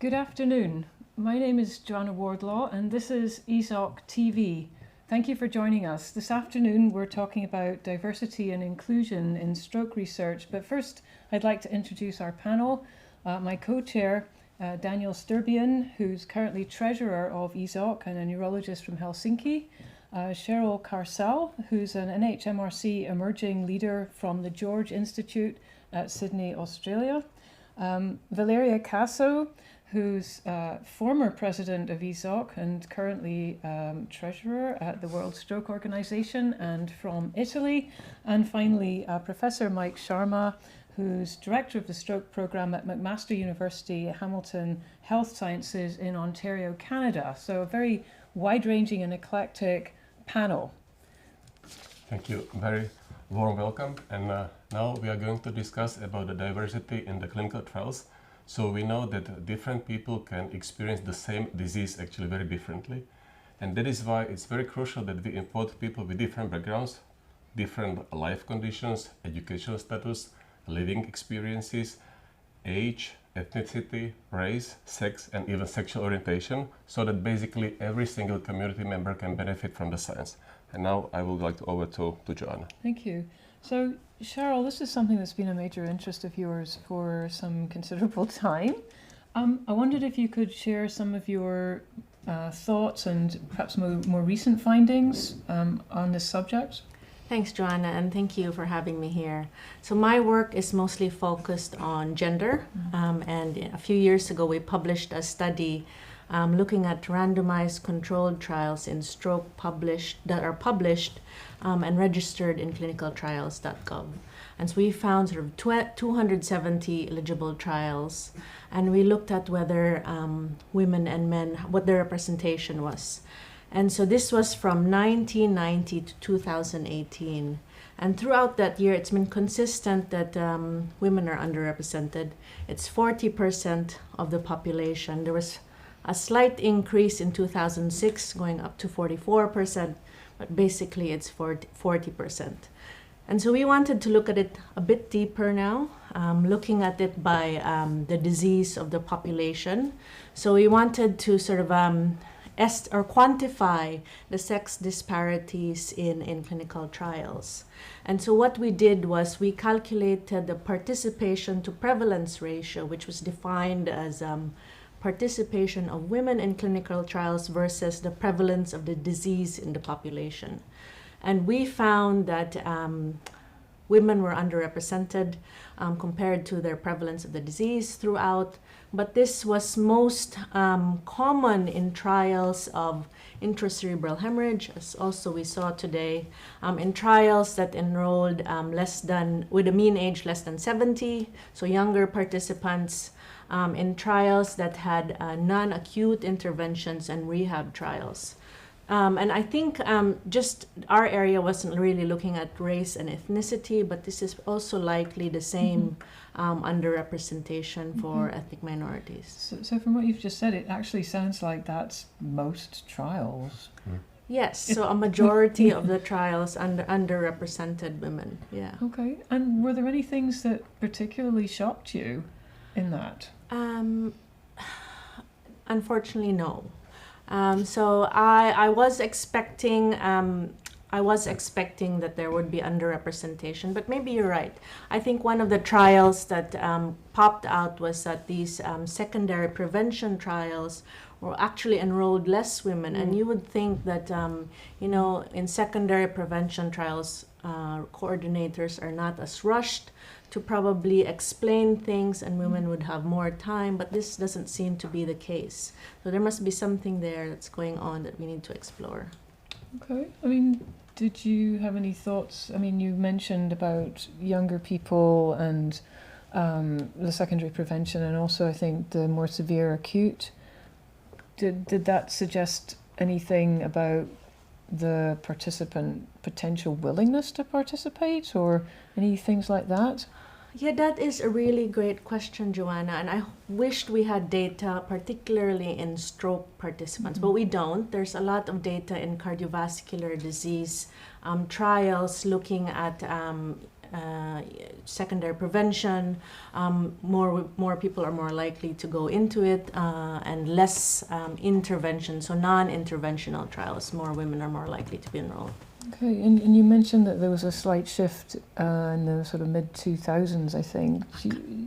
Good afternoon. My name is Joanna Wardlaw and this is ESOC TV. Thank you for joining us. This afternoon we're talking about diversity and inclusion in stroke research, but first I'd like to introduce our panel. My co-chair, Daniel Strbian, who's currently treasurer of ESOC and a neurologist from Helsinki. Cheryl Carcel, who's an NHMRC emerging leader from the George Institute at Sydney, Australia. Valeria Caso, who's former president of ESOC and currently treasurer at the World Stroke Organization and from Italy. And finally, Professor Mike Sharma, who's director of the stroke program at McMaster University, Hamilton Health Sciences in Ontario, Canada. So a very wide-ranging and eclectic panel. Thank you. Very warm welcome. And now we are going to discuss about the diversity in the clinical trials. So we know that different people can experience the same disease actually very differently. And that is why it's very crucial that we involve people with different backgrounds, different life conditions, educational status, living experiences, age, ethnicity, race, sex, and even sexual orientation, so that basically every single community member can benefit from the science. And now I would like to over to Joanna. Thank you. So Cheryl, this is something that's been a major interest of yours for some considerable time. I wondered if you could share some of your thoughts and perhaps more recent findings on this subject. Thanks, Joanna, and thank you for having me here. So my work is mostly focused on gender, and a few years ago we published a study looking at randomized controlled trials in stroke that are published and registered in clinicaltrials.gov. And so we found sort of 270 eligible trials, and we looked at whether women and men, what their representation was. And so this was from 1990 to 2018. And throughout that year, it's been consistent that women are underrepresented. It's 40% of the population. There was a slight increase in 2006, going up to 44%, but basically it's 40%. And so we wanted to look at it a bit deeper now, looking at it by the disease of the population. So we wanted to sort of quantify the sex disparities in clinical trials. And so what we did was we calculated the participation to prevalence ratio, which was defined as participation of women in clinical trials versus the prevalence of the disease in the population. And we found that women were underrepresented compared to their prevalence of the disease throughout, but this was most common in trials of intracerebral hemorrhage, as also we saw today, in trials that enrolled with a mean age less than 70, so younger participants, in trials that had non-acute interventions and rehab trials. And I think just our area wasn't really looking at race and ethnicity, but this is also likely the same underrepresentation for ethnic minorities. So from what you've just said, it actually sounds like that's most trials. Yes, so a majority of the trials underrepresented women, yeah. Okay, and were there any things that particularly shocked you in that? Unfortunately, no. So I was expecting that there would be underrepresentation, but maybe you're right. I think one of the trials that popped out was that these secondary prevention trials were actually enrolled less women, and you would think that in secondary prevention trials, coordinators are not as rushed to probably explain things, and women would have more time, but this doesn't seem to be the case. So there must be something there that's going on that we need to explore. Okay, I mean, did you have any thoughts? I mean, you mentioned about younger people and the secondary prevention, and also I think the more severe acute. Did that suggest anything about the participant potential willingness to participate or any things like that? Yeah, that is a really great question, Joanna, and I wished we had data, particularly in stroke participants, but we don't. There's a lot of data in cardiovascular disease trials looking at secondary prevention, more people are more likely to go into it, and less intervention, so non-interventional trials, more women are more likely to be enrolled. Okay, and you mentioned that there was a slight shift in the sort of mid-2000s, I think.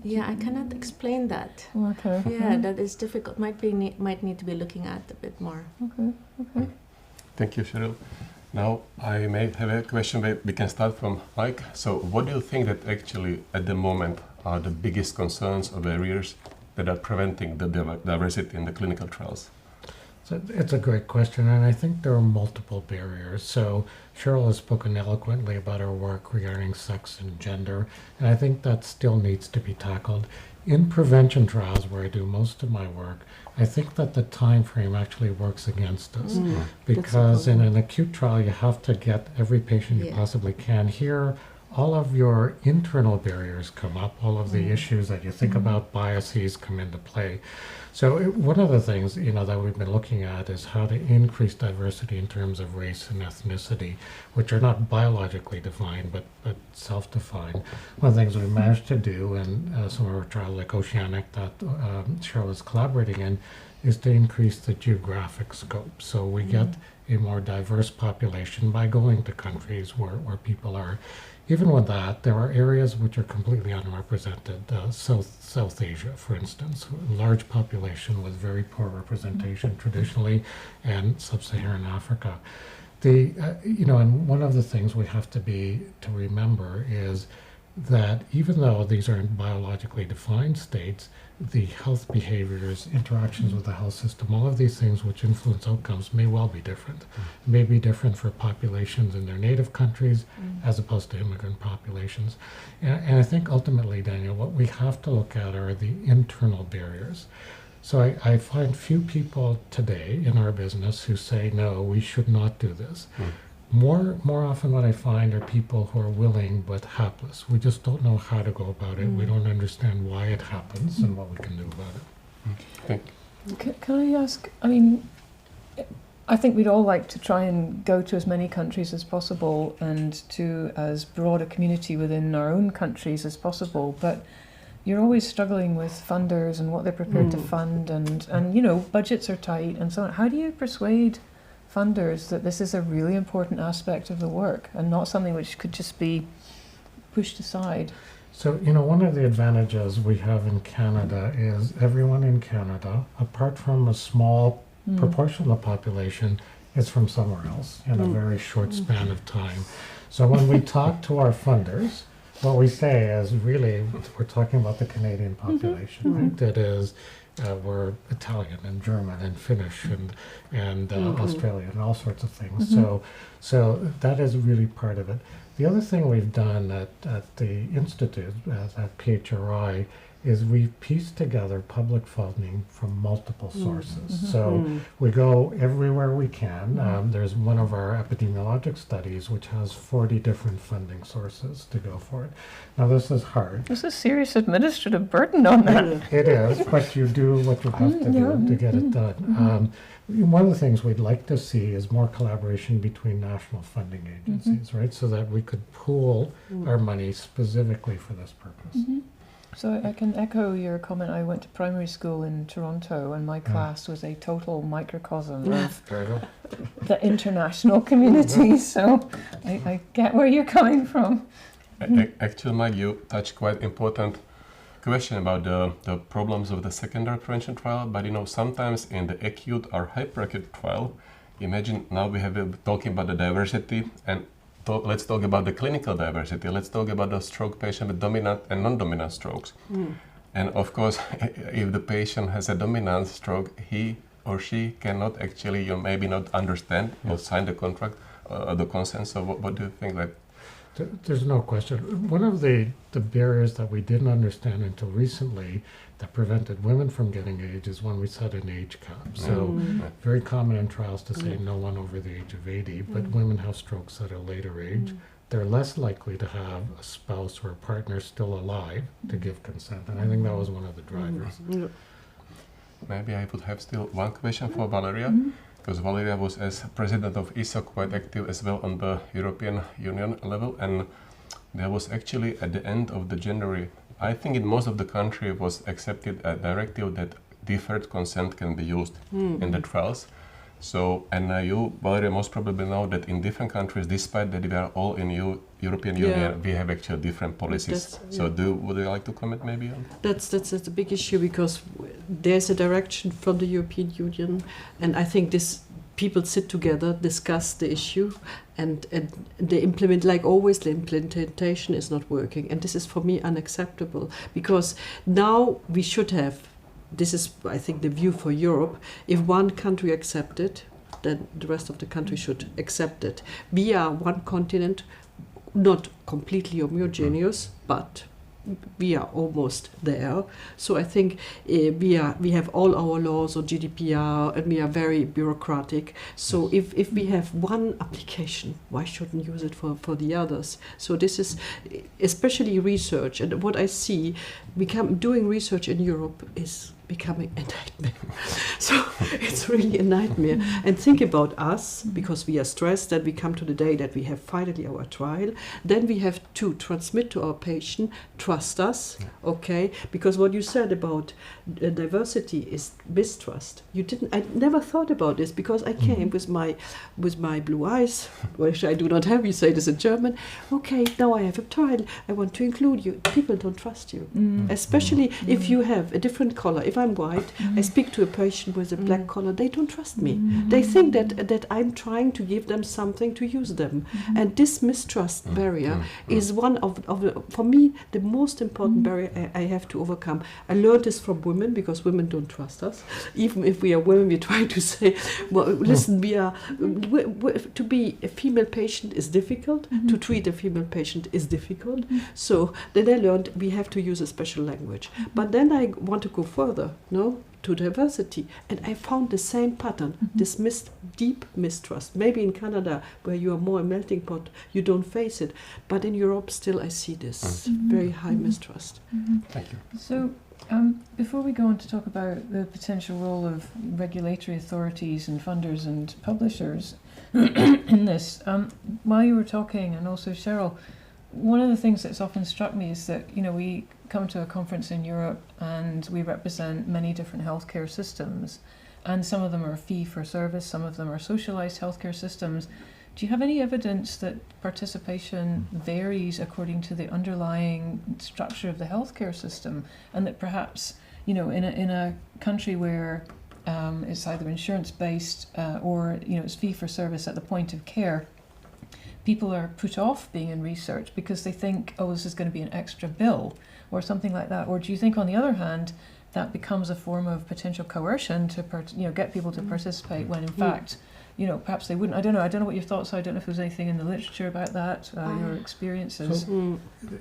Yeah, I cannot explain that. Okay. Yeah, that is difficult. Might need to be looking at a bit more. Okay. Thank you, Cheryl. Now, I may have a question where we can start from Mike. So, what do you think that actually at the moment are the biggest concerns or barriers that are preventing the diversity in the clinical trials? So it's a great question, and I think there are multiple barriers. So Cheryl has spoken eloquently about her work regarding sex and gender, and I think that still needs to be tackled. In prevention trials, where I do most of my work, I think that the time frame actually works against us, because in an acute trial, you have to get every patient you possibly can. Here, all of your internal barriers come up, all of the issues that you think about, biases come into play. So one of the things, that we've been looking at is how to increase diversity in terms of race and ethnicity, which are not biologically defined, but self-defined. One of the things we managed to do in some of our trials, like Oceanic, that Cheryl is collaborating in, is to increase the geographic scope. So we get a more diverse population by going to countries where people are. Even with that, there are areas which are completely unrepresented. South Asia, for instance, large population with very poor representation traditionally, and sub-Saharan Africa. And one of the things we have to remember is that even though these aren't biologically defined states, the health behaviors, interactions with the health system, all of these things which influence outcomes may well be different. May be different for populations in their native countries as opposed to immigrant populations. And I think ultimately, Daniel, what we have to look at are the internal barriers. So I find few people today in our business who say, no, we should not do this. More often what I find are people who are willing but hapless. We just don't know how to go about it. We don't understand why it happens and what we can do about it. Thank you. Can I ask, I think we'd all like to try and go to as many countries as possible and to as broad a community within our own countries as possible, but you're always struggling with funders and what they're prepared to fund, and budgets are tight and so on. How do you persuade funders that this is a really important aspect of the work and not something which could just be pushed aside? So, one of the advantages we have in Canada is everyone in Canada, apart from a small proportion of the population, is from somewhere else in a very short span of time. So when we talk to our funders, what we say is really, we're talking about the Canadian population, right? That is, we're Italian and German and Finnish and Australian and all sorts of things. So that is really part of it. The other thing we've done at the Institute, at PHRI, is we've pieced together public funding from multiple sources. So we go everywhere we can. There's one of our epidemiologic studies which has 40 different funding sources to go for it. Now this is hard. There's a serious administrative burden on that. It is, but you do what you have to do to get it done. One of the things we'd like to see is more collaboration between national funding agencies, right? So that we could pool our money specifically for this purpose. So I can echo your comment. I went to primary school in Toronto and my class was a total microcosm of the international community. So I get where you're coming from. Actually, Mike, you touched quite important question about the problems of the secondary prevention trial, but sometimes in the acute or hyperacute trial, imagine now we have talking about the diversity, and let's talk about the clinical diversity. Let's talk about the stroke patient with dominant and non-dominant strokes. And of course, if the patient has a dominant stroke, he or she cannot actually, maybe not understand or sign the contract, the consent. So what do you think? There's no question. One of the barriers that we didn't understand until recently that prevented women from getting AIDS is when we set an age cap. So very common in trials to say no one over the age of 80, but women have strokes at a later age. They're less likely to have a spouse or a partner still alive to give consent. And I think that was one of the drivers. Maybe I would have still one question for Valeria. Because Valeria was, as president of ESOC, quite active as well on the European Union level. And there was actually at the end of the January, I think in most of the country was accepted a directive that deferred consent can be used in the trials. So, and you, Valeria, most probably know that in different countries, despite that we are all in European Union, we have actually different policies. So, would you like to comment maybe on? That's a big issue because there's a direction from the European Union, and I think people sit together, discuss the issue, and they implement, like always, the implementation is not working. And this is for me unacceptable because now we should have, this is, I think, the view for Europe. If one country accepts it, then the rest of the country should accept it. We are one continent, not completely homogeneous, but we are almost there. So I think we have all our laws on GDPR, and we are very bureaucratic. So if we have one application, why shouldn't use it for the others? So this is especially research, and what I see, doing research in Europe is becoming a nightmare. So it's really a nightmare. And think about us, because we are stressed that we come to the day that we have finally our trial. Then we have to transmit to our patient, trust us, okay? Because what you said about diversity is mistrust. I never thought about this because I came with my blue eyes, which I do not have. We say this in German. Okay, now I have a trial. I want to include you. People don't trust you, especially if you have a different color. If I'm white, I speak to a patient with a black collar, they don't trust me. They think that I'm trying to give them something to use them. And this mistrust barrier is one of for me, the most important barrier I have to overcome. I learned this from women because women don't trust us. Even if we are women, we try to say, well, listen, to be a female patient is difficult, to treat a female patient is difficult. So then I learned we have to use a special language. But then I want to go further, to diversity. And I found the same pattern, this deep mistrust. Maybe in Canada, where you are more a melting pot, you don't face it. But in Europe, still I see this very high mistrust. Thank you. So, before we go on to talk about the potential role of regulatory authorities and funders and publishers in this, while you were talking, and also Cheryl, one of the things that's often struck me is that, we come to a conference in Europe and we represent many different healthcare systems, and some of them are fee for service, some of them are socialized healthcare systems. Do you have any evidence that participation varies according to the underlying structure of the healthcare system, and that perhaps, in a country where it's either insurance-based or it's fee for service at the point of care, people are put off being in research because they think, oh, this is going to be an extra bill or something like that? Or do you think, on the other hand, that becomes a form of potential coercion to get people to participate when in fact, perhaps they wouldn't? I don't know what your thoughts are. I don't know if there's anything in the literature about that, your experiences. So,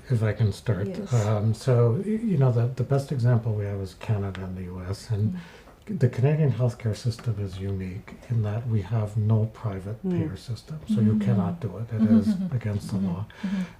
if I can start. Yes. The best example we have is Canada and the US, and the Canadian healthcare system is unique in that we have no private payer system, so you cannot do it. It is against the law.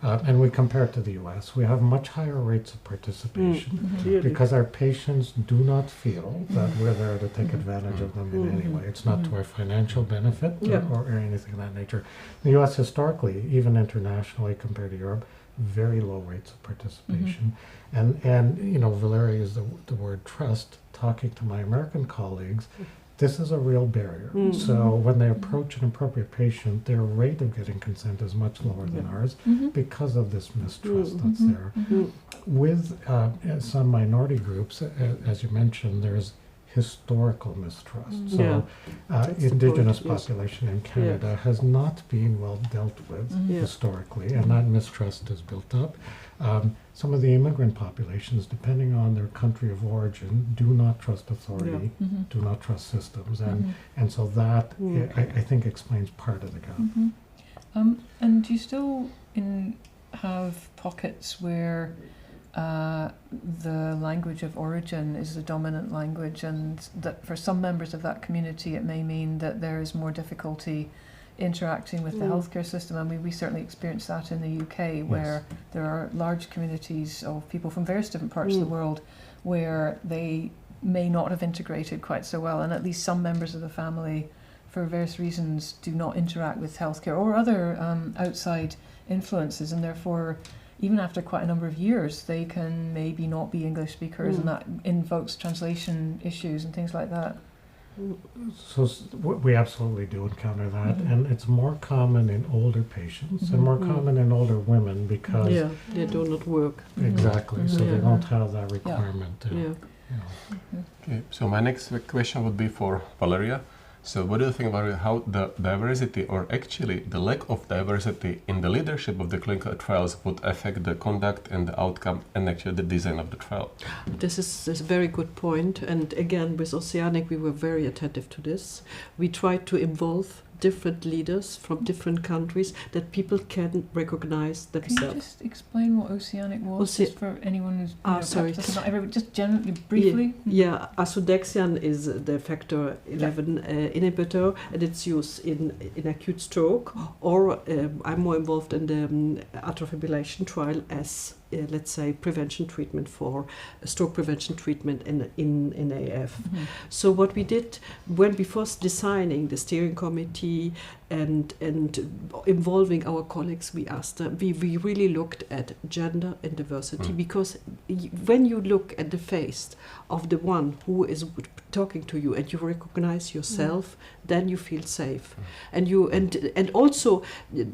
And we compare it to the US. We have much higher rates of participation because our patients do not feel that we're there to take advantage of them in any way. It's not to our financial benefit or anything of that nature. The US historically, even internationally compared to Europe, very low rates of participation. And Valeria used the word trust. Talking to my American colleagues, this is a real barrier. So when they approach an appropriate patient, their rate of getting consent is much lower than ours because of this mistrust that's there. With some minority groups, as you mentioned, there's historical mistrust. So Indigenous population in Canada has not been well dealt with historically, and that mistrust is built up. Some of the immigrant populations, depending on their country of origin, do not trust authority, do not trust systems, and so that I think explains part of the gap. And do you still have pockets where the language of origin is the dominant language, and that for some members of that community it may mean that there is more difficulty interacting with the healthcare system? I mean, we certainly experienced that in the UK, where there are large communities of people from various different parts of the world where they may not have integrated quite so well, and at least some members of the family, for various reasons, do not interact with healthcare or other outside influences, and therefore even after quite a number of years they can maybe not be English speakers, and that invokes translation issues and things like that. So we absolutely do encounter that, and it's more common in older patients and more common in older women because they do not work. Exactly, so they don't have that requirement. Okay, so my next question would be for Valeria. So what do you think about how the diversity, or actually the lack of diversity in the leadership of the clinical trials, would affect the conduct and the outcome and actually the design of the trial? This is a very good point, and again with Oceanic we were very attentive to this. We tried to involve different leaders from different countries that people can recognize Can themselves. you just explain what Oceanic was, just for anyone who's sorry. perhaps not everybody, just generally, briefly? Yeah, asundexian is the factor 11 inhibitor, and it's used in acute stroke, or I'm more involved in the atrial fibrillation trial as let's say prevention treatment for stroke prevention treatment in AF. So what we did when we first designing the steering committee and involving our colleagues, we asked them, we really looked at gender and diversity, because when you look at the face of the one who is talking to you and you recognize yourself, then you feel safe. And you and also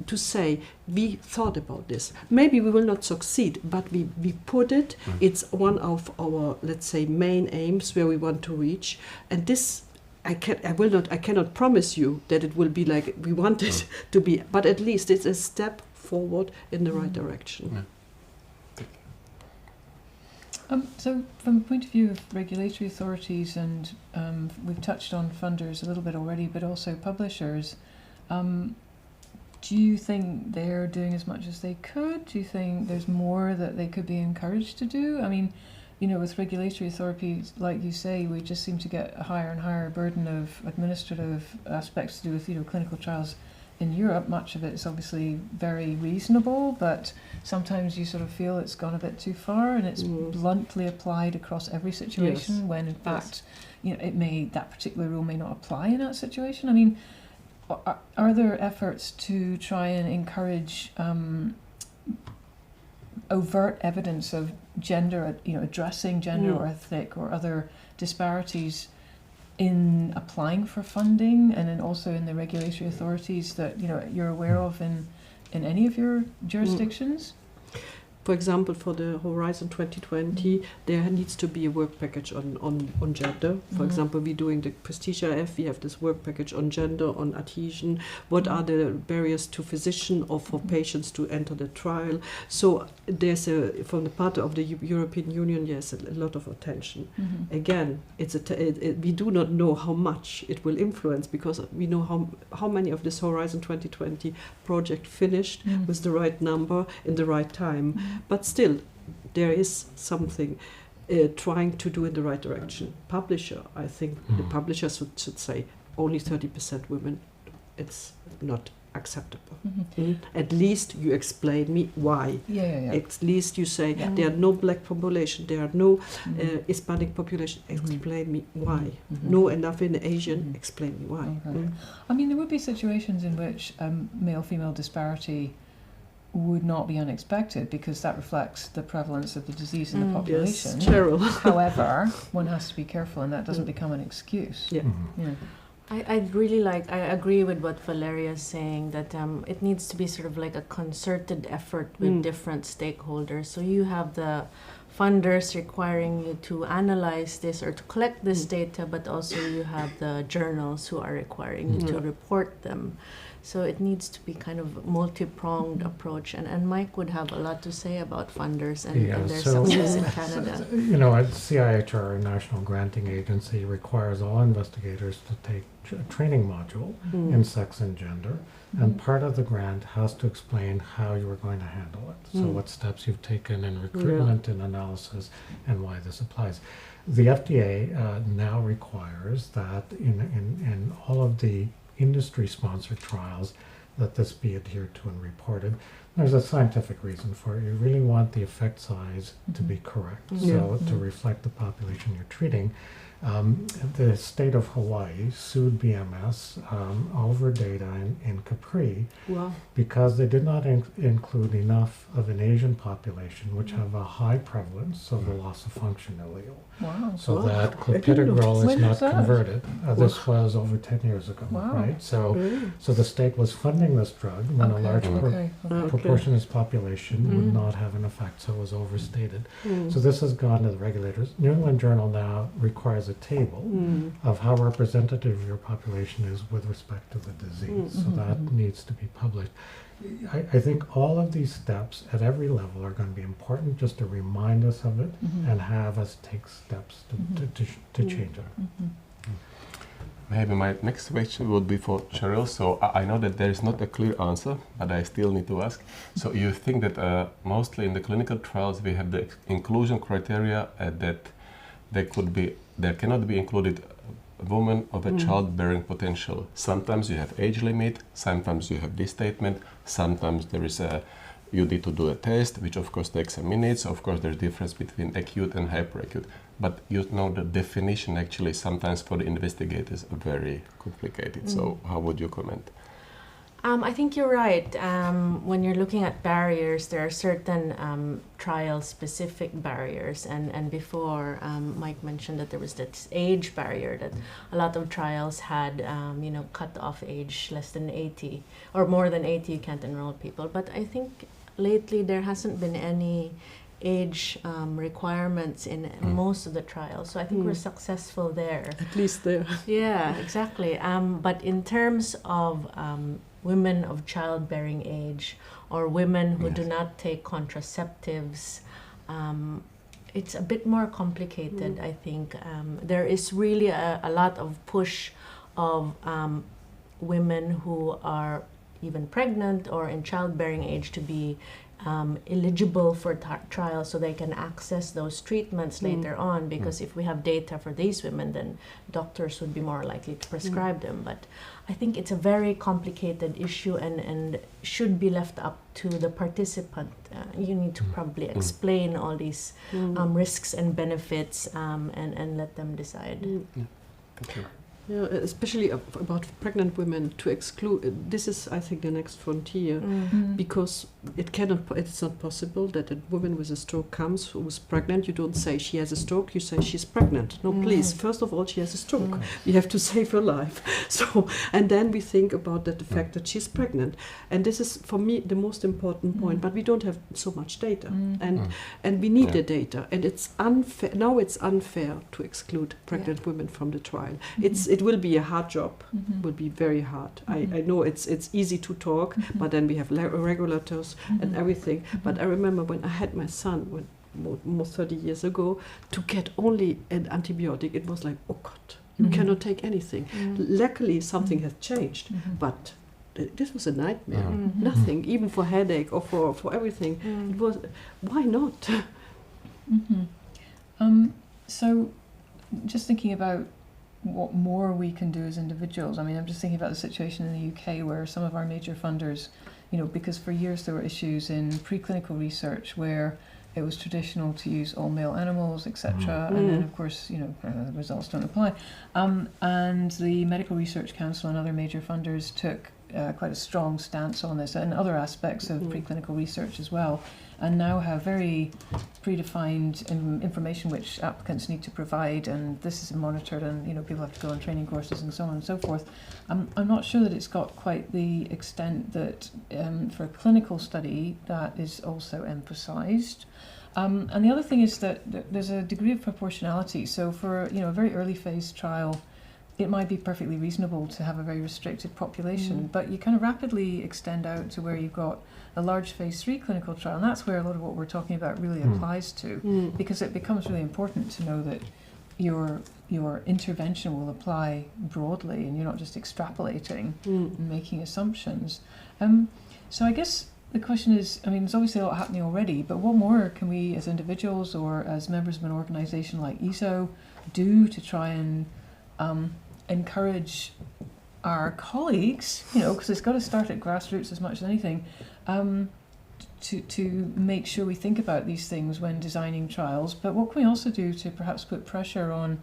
to say, we thought about this. Maybe we will not succeed, but we put it. It's one of our, let's say, main aims where we want to reach. And this, I cannot promise you that it will be like we want it to be, but at least it's a step forward in the right direction. So from the point of view of regulatory authorities, and we've touched on funders a little bit already, but also publishers, do you think they're doing as much as they could? Do you think there's more that they could be encouraged to do? I mean, you know, with regulatory authorities, like you say, we just seem to get a higher and higher burden of administrative aspects to do with, you know, clinical trials in Europe. Much of it is obviously very reasonable, but sometimes you sort of feel it's gone a bit too far, and it's bluntly applied across every situation, when in fact, you know, that particular rule may not apply in that situation. I mean, are there efforts to try and encourage overt evidence of gender, you know, addressing gender or ethnic or other disparities in applying for funding, and then also in the regulatory authorities that, you know, you're aware of in any of your jurisdictions? For example, for the Horizon 2020, there needs to be a work package on gender. For example, we're doing the Prestige IF, we have this work package on gender, on adhesion, what are the barriers to physician or for patients to enter the trial. So there's from the part of the European Union, yes, a lot of attention. Again, we do not know how much it will influence, because we know how many of this Horizon 2020 project finished with the right number in the right time. But still, there is something trying to do in the right direction. Publisher, I think the publishers should say only 30% women. It's not acceptable. At least you explain me why. At least you say there are no black population, there are no Hispanic population. Explain me why. No enough in Asian. Explain me why. I mean, there would be situations in which male-female disparity would not be unexpected, because that reflects the prevalence of the disease in the population. Yes, Cheryl. However, one has to be careful, and that doesn't become an excuse. I agree with what Valeria is saying, that it needs to be sort of like a concerted effort with different stakeholders. So you have the funders requiring you to analyze this or to collect this data, but also you have the journals who are requiring you to report them. So it needs to be kind of multi-pronged approach, and Mike would have a lot to say about funders and their success in Canada. You know, CIHR, National Granting Agency, requires all investigators to take a training module in sex and gender, and part of the grant has to explain how you are going to handle it. So what steps you've taken in recruitment and analysis, and why this applies. The FDA now requires that in all of the industry-sponsored trials that this be adhered to and reported. There's a scientific reason for it. You really want the effect size to be correct, so to reflect the population you're treating. The state of Hawaii sued BMS over data in Capri Wow. because they did not include enough of an Asian population, which have a high prevalence of the loss of function allele. Wow. So Wow. that I didn't know clopidogrel this. is When not was that? converted. This was over 10 years ago, Wow. right? So, Really? so the state was funding this drug when a large Okay. proportion of its population would Mm. not have an effect, so it was overstated. Mm. So this has gone to the regulators. New England Journal now requires a table Mm. of how representative your population is with respect to the disease. So that needs to be published. I think all of these steps at every level are going to be important just to remind us of it and have us take steps to change it. Maybe my next question would be for Cheryl. So I know that there is not a clear answer, but I still need to ask. So you think that mostly in the clinical trials we have the inclusion criteria that there cannot be included a woman of a childbearing potential. Sometimes you have age limit, sometimes you have this statement, sometimes there is you need to do a test, which of course takes a minute. Of course there's difference between acute and hyperacute. But you know the definition actually sometimes for the investigators are very complicated. So how would you comment? I think you're right. When you're looking at barriers, there are certain trial-specific barriers. And before, Mike mentioned that there was this age barrier that a lot of trials had, cut-off age less than 80 or more than 80, you can't enroll people. But I think lately there hasn't been any age requirements in most of the trials. So I think we're successful there. At least there. Yeah, exactly. But in terms of women of childbearing age or women who do not take contraceptives, it's a bit more complicated, I think. There is really a lot of push of women who are even pregnant or in childbearing age to be eligible for trials so they can access those treatments later on, because if we have data for these women, then doctors would be more likely to prescribe them. But I think it's a very complicated issue and should be left up to the participant. You need to probably explain all these risks and benefits and let them decide. Thank you. Yeah, especially about pregnant women to exclude. This is, I think, the next frontier, because it's not possible that a woman with a stroke comes who is pregnant. You don't say she has a stroke. You say she's pregnant. No, please. First of all, she has a stroke. We have to save her life. So, and then we think about the fact that she's pregnant, and this is for me the most important point. But we don't have so much data, and we need the data, and it's unfair. Now it's unfair to exclude pregnant women from the trial. It will be a hard job. Will be very hard. I know it's easy to talk, but then we have regulators and everything. But I remember when I had my son, almost 30 years ago, to get only an antibiotic, it was like, oh God, you cannot take anything. Luckily, something has changed, but this was a nightmare. Nothing, even for headache or for everything. It was, why not? So, just thinking about what more we can do as individuals. I mean, I'm just thinking about the situation in the UK where some of our major funders, because for years there were issues in preclinical research where it was traditional to use all male animals, etc. And then, of course, the results don't apply. And the Medical Research Council and other major funders took quite a strong stance on this and other aspects of preclinical research as well, and now have very predefined information which applicants need to provide, and this is monitored, and people have to go on training courses and so on and so forth. I'm not sure that it's got quite the extent that for a clinical study that is also emphasised. And the other thing is that there's a degree of proportionality. So for a very early phase trial, it might be perfectly reasonable to have a very restricted population, but you kind of rapidly extend out to where you've got a large phase 3 clinical trial, and that's where a lot of what we're talking about really applies to, because it becomes really important to know that your intervention will apply broadly and you're not just extrapolating and making assumptions. So I guess the question is, I mean, there's obviously a lot happening already, but what more can we as individuals or as members of an organisation like ESO do to try and encourage our colleagues, because it's got to start at grassroots as much as anything, to make sure we think about these things when designing trials, but what can we also do to perhaps put pressure on,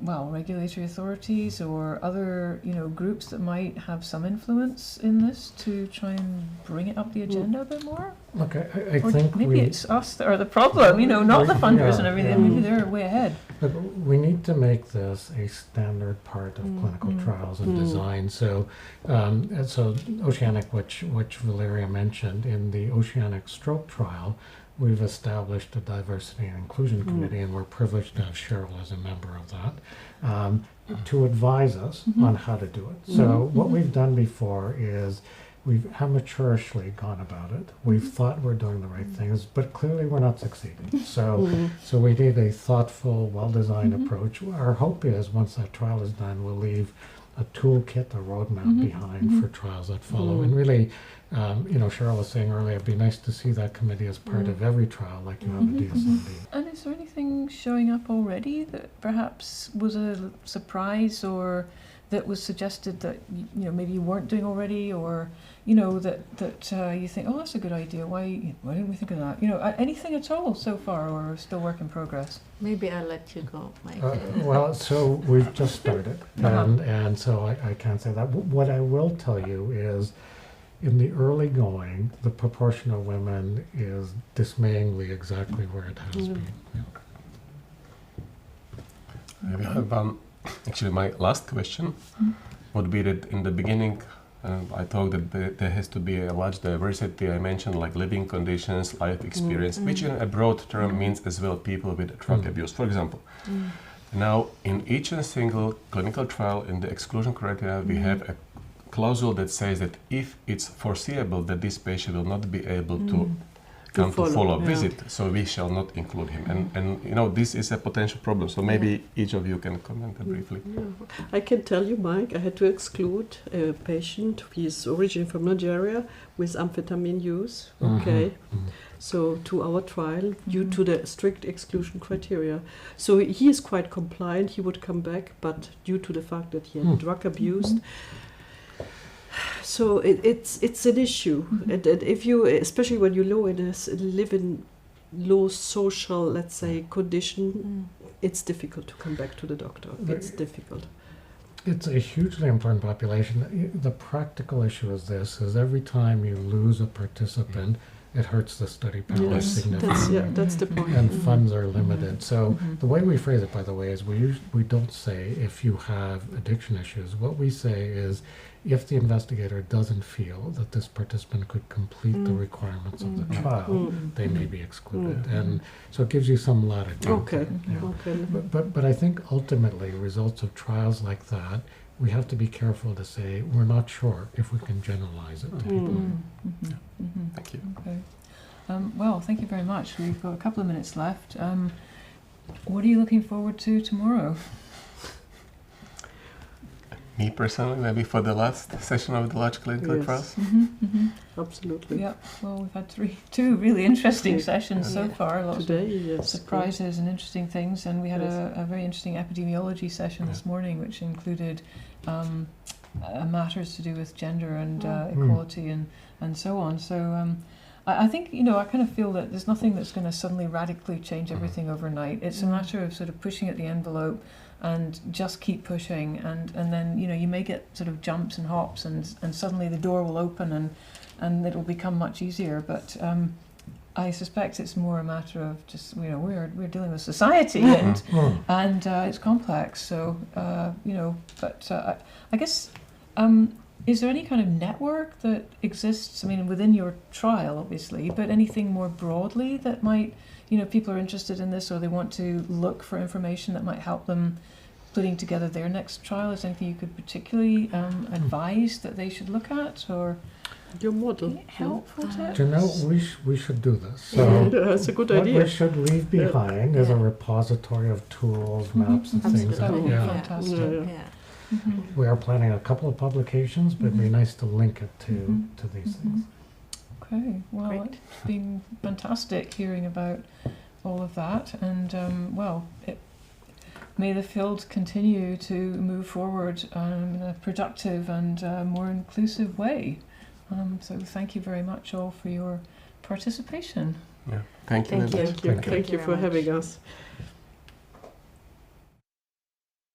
well, regulatory authorities or other, groups that might have some influence in this to try and bring it up the agenda a bit more? Look, I Or think maybe it's us that are the problem, not the funders and everything. Maybe they're way ahead. Look, we need to make this a standard part of clinical trials and design. So Oceanic, which Valeria mentioned, in the Oceanic stroke trial, we've established a diversity and inclusion committee, and we're privileged to have Cheryl as a member of that, to advise us on how to do it. So what we've done before is we've amateurishly gone about it. We've thought we're doing the right things, but clearly we're not succeeding. So we need a thoughtful, well-designed approach. Our hope is once that trial is done, we'll leave a toolkit, a roadmap behind for trials that follow. And really, Cheryl was saying earlier, it'd be nice to see that committee as part of every trial, like you have a DSMB. And is there anything showing up already that perhaps was a surprise, or that was suggested that maybe you weren't doing already, or that you think, oh, that's a good idea, why didn't we think of that? Anything at all so far, or still work in progress? Maybe I'll let you go, Mike. Well, so we've just started, and so I can't say that. What I will tell you is, in the early going, the proportion of women is dismayingly exactly where it has been. I have actually my last question would be that in the beginning I thought that there has to be a large diversity. I mentioned like living conditions, life experience, which in a broad term means as well people with drug abuse, for example. Now, in each and single clinical trial in the exclusion criteria, we have a clause that says that if it's foreseeable that this patient will not be able to come to follow-up visit, so we shall not include him. And this is a potential problem. So maybe each of you can comment briefly. I can tell you, Mike, I had to exclude a patient. He is originally from Nigeria with amphetamine use. So to our trial, due to the strict exclusion criteria. So he is quite compliant. He would come back, but due to the fact that he had drug abuse. So it's an issue, and if you, especially when you live in low social, let's say, condition, it's difficult to come back to the doctor. It's difficult. It's a hugely important population. The practical issue is this: is every time you lose a participant, it hurts the study power significantly. That's the point. And funds are limited. So the way we phrase it, by the way, is we don't say if you have addiction issues. What we say is if the investigator doesn't feel that this participant could complete the requirements of the trial, they may be excluded. And so it gives you some latitude. Okay. But I think ultimately results of trials like that, we have to be careful to say we're not sure if we can generalize it to people. Thank you. Okay. Well, thank you very much. We've got a couple of minutes left. What are you looking forward to tomorrow? Me personally, maybe for the last session of the large clinical trials. Absolutely. Yeah. Well, we've had two really interesting sessions so far. Lots Today, of surprises and interesting things, and we had a very interesting epidemiology session this morning, which included matters to do with gender and equality and so on. So I think I kind of feel that there's nothing that's going to suddenly radically change everything overnight. It's a matter of sort of pushing at the envelope and just keep pushing, and then you may get sort of jumps and hops, and suddenly the door will open and it'll become much easier. But I suspect it's more a matter of just we're dealing with society and it's complex. So I guess is there any kind of network that exists? I mean, within your trial, obviously, but anything more broadly that might people are interested in this, or they want to look for information that might help them putting together their next trial? Is there anything you could particularly advise that they should look at, or your model helpful tips? Do you know, we should do this. So that's a good idea. What we should leave behind is a repository of tools, maps, and things. That would be Yeah. fantastic. We are planning a couple of publications, but it'd be nice to link it to these things. Okay, well, Great. it's been fantastic hearing about all of that, and may the field continue to move forward in a productive and more inclusive way. So thank you very much all for your participation. Yeah. Thank you. Thank you. Thank you. Thank you. Thank you very for much. having us.